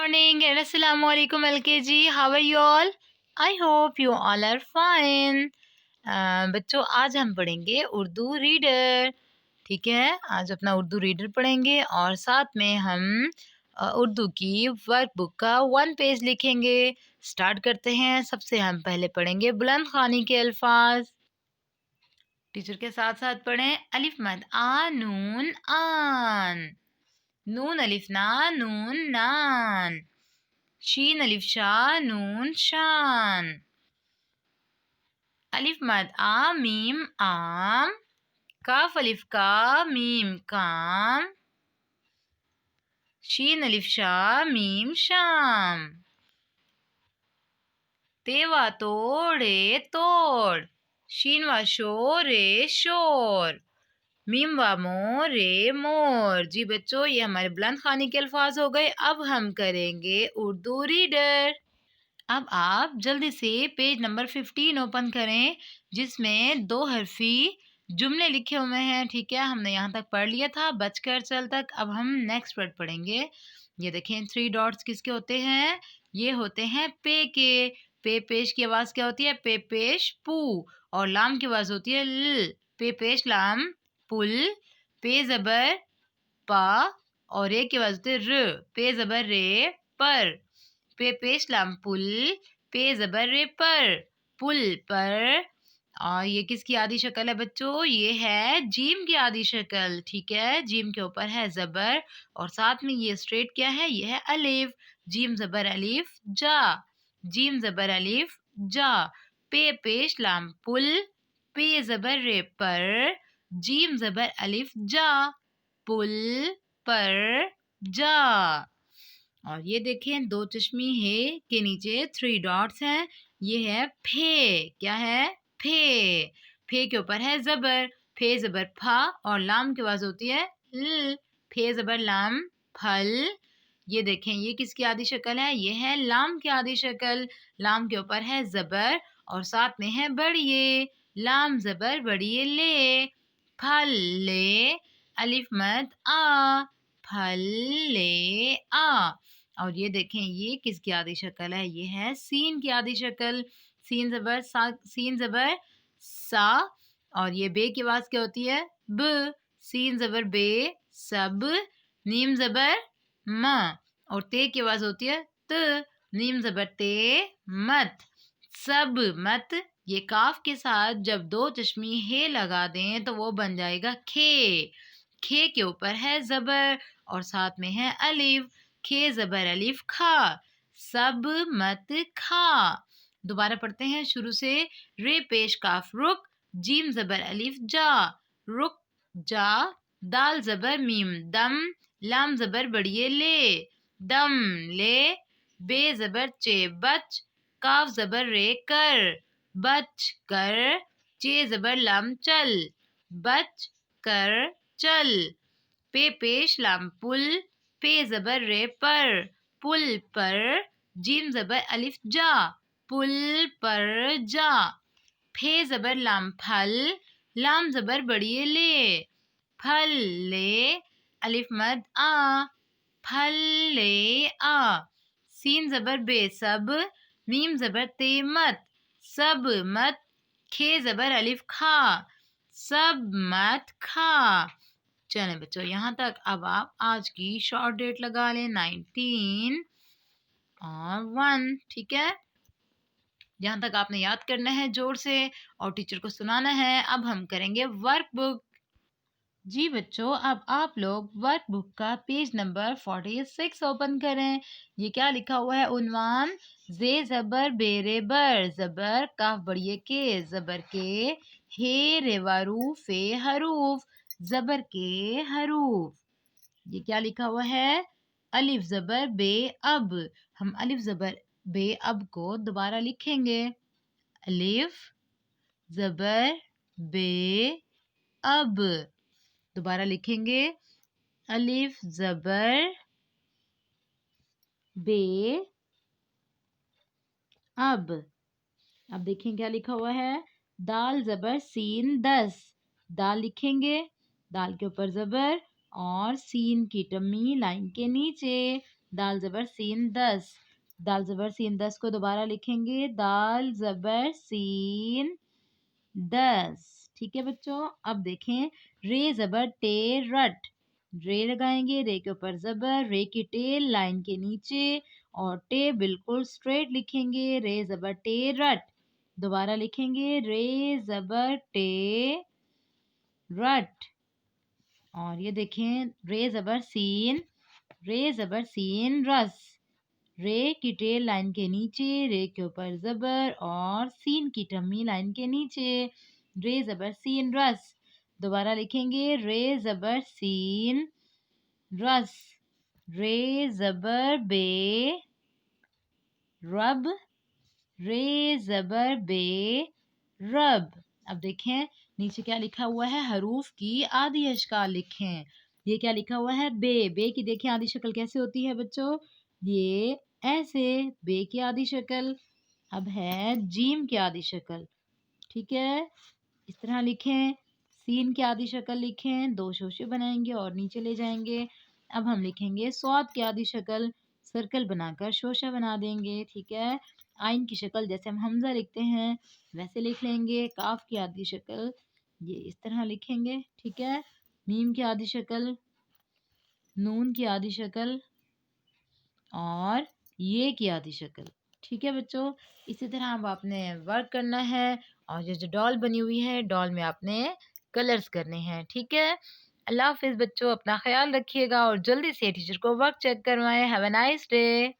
morning and assalamu alaikum LKG. How are you all? I hope you all are fine. बच्चों आज हम पढ़ेंगे Urdu reader. ठीक है, आज अपना उर्दू रीडर पढ़ेंगे और साथ में हम उर्दू की वर्क बुक का 1 पेज लिखेंगे। स्टार्ट करते हैं। सबसे हम पहले पढ़ेंगे बुलंद खानी के अल्फाज। टीचर के साथ साथ पढ़ें। अलिफ मद आ नून आन, नून अलिफ ना नून नान, शीन अलिफ शा नून शान, अलिफ मद आ मीम आम, काफ अलिफ का मीम काम, शीन अलिफ शा मीम शाम, तेवा तोड़े तोड़, शीन व शोरे शोर, मीम व मोरे मोर। जी बच्चों, ये हमारे बुलंद खानी के अल्फाज हो गए। अब हम करेंगे उर्दू रीडर। अब आप जल्दी से पेज नंबर 15 ओपन करें, जिसमें 2 हरफी जुमले लिखे हुए हैं। ठीक है, हमने यहाँ तक पढ़ लिया था, बचकर चल तक। अब हम नेक्स्ट वर्ड पढ़ेंगे। ये देखें 3 डॉट्स किसके होते हैं? ये होते हैं पे के। पे पेश की आवाज़ क्या होती है? पे पेश पू। और लाम की आवाज़ होती है ल। पे पेश लाम पुल। पे ज़बर पा और रे की आवाज़ होती है र। पे ज़बर रे पर। पे पेश लाम पुल, पे ज़बर रे पर, पुल पर। और ये किसकी आदि शक्ल है बच्चों? ये है जीम की आदि शक्ल। ठीक है, जीम के ऊपर है ज़बर और साथ में ये स्ट्रेट क्या है? ये है अलिफ। जीम ज़बर अलिफ जा, जीम ज़बर अलिफ जा। पे पेश लाम पुल, पे ज़बर रे पर, जीम ज़बर अलिफ जा, पुल पर जा। और ये देखें 2 चश्मी है के नीचे 3 डॉट्स हैं। ये है फे। क्या है? फे। फे के ऊपर है ज़बर। फे ज़बर फा और लाम की आवाज़ होती है ल। फे ज़बर लाम फल। ये देखें ये किसकी आदि शक्ल है? ये है लाम की आदि शक्ल। लाम के ऊपर है ज़बर और साथ में है बड़िए। लाम ज़बर बड़िए ले, फल ले, अलिफ मद आ, फल ले आ। और ये देखें ये किसकी आदि शक्ल है? ये है सीन की आदि शक्ल। सीन ज़बर सा, सीन ज़बर सा और ये बे की आवाज़ क्या होती है? ब। सीन ज़बर बे सब, नीम ज़बर म और ते की आवाज़ होती है त। नीम ज़बर ते मत, सब मत। ये काफ के साथ जब 2 चश्मी हे लगा दें तो वो बन जाएगा खे। खे के ऊपर है ज़बर और साथ में है अलिफ। खे ज़बर अलिफ खा, सब मत खा। दोबारा पढ़ते हैं शुरू से। रे पेश काफ रुक, जीम ज़बर अलिफ जा, रुक जा। दाल ज़बर मीम दम, लाम ज़बर बड़िए ले, दम ले। बे ज़बर चे बच, काफ ज़बर रे कर, बच कर। चे ज़बर लाम चल, बच कर चल। पे पेश लाम पुल, पे ज़बर रे पर, पुल पर। जीम ज़बर अलिफ जा, पुल पर जा। फे ज़बर लाम फल, लाम ज़बर बड़िए ले, फल ले, अलिफ मद आ, फल ले आ। सीन ज़बर बे सब, मीम ज़बर ते मत, सब मत। खे ज़बर अलिफ खा, सब मत खा। चलें बच्चों यहाँ तक। अब आप आज की शॉर्ट डेट लगा लें 19 और 1। ठीक है, यहाँ तक आपने याद करना है जोर से और टीचर को सुनाना है। अब हम करेंगे वर्क बुक। जी बच्चों, अब आप लोग वर्क बुक का पेज नंबर 46 ओपन करें। ये क्या लिखा हुआ है? उन्वान। जे ज़बर बेरे बर, ज़बर काफ बड़िए के, ज़बर के। हे रेवारू फे हरूफ, ज़बर के हरूफ। ये क्या लिखा हुआ है? अलिफ ज़बर बे अब। हम अलिफ ज़बर बे अब को दोबारा लिखेंगे। अलिफ ज़बर बे अब। दोबारा लिखेंगे। अलिफ ज़बर बे अब। अब देखें क्या लिखा हुआ है? दाल ज़बर सीन 10, दाल लिखेंगे। दाल के ऊपर ज़बर और सीन की टम्मी लाइन के नीचे। दाल ज़बर सीन 10, दाल ज़बर सीन 10 को दोबारा लिखेंगे, दाल ज़बर सीन 10। ठीक है बच्चों। अब देखें, रे ज़बर टे रट, रे लगाएंगे, रे के ऊपर ज़बर, रे की टेल लाइन के नीचे और टे बिल्कुल स्ट्रेट लिखेंगे, रे ज़बर टे रट। दोबारा लिखेंगे, रे ज़बर टे रट। और ये देखें, रे ज़बर सीन, रे ज़बर सीन रस, रे की टेल लाइन के नीचे, रे के ऊपर ज़बर और सीन की टम्मी लाइन के नीचे, रे ज़बर सीन रस। दोबारा लिखेंगे, रे ज़बर सीन रस, रे ज़बर बे रब, रे ज़बर बे रब। अब देखें नीचे क्या लिखा हुआ है, हरूफ की आधी अशकाल लिखें। ये क्या लिखा हुआ है, बे, बे की देखें आधी शक्ल कैसे होती है बच्चों, ये ऐसे, बे की आधी शक्ल। अब है जीम की आधी शक्ल, ठीक है, इस तरह लिखें। सीन की आधी शक्ल लिखें, दो शोशे बनाएंगे और नीचे ले जाएंगे। अब हम लिखेंगे सौद की आधी शक्ल, सर्कल बनाकर शोशा बना देंगे, ठीक है। आइन की शक्ल जैसे हम हमजा लिखते हैं वैसे लिख लेंगे। काफ की आधी शक्ल ये इस तरह लिखेंगे, ठीक है। मीम की आधी शक्ल, नून की आधी शक्ल और ये की आधी शक्ल, ठीक है बच्चों। इसी तरह अब आपने वर्क करना है और ये जो डॉल बनी हुई है, डॉल में आपने कलर्स करने हैं, ठीक है। अल्लाह हाफिज़ बच्चों, अपना ख्याल रखिएगा और जल्दी से टीचर को वर्क चेक करवाएं। Have a nice day.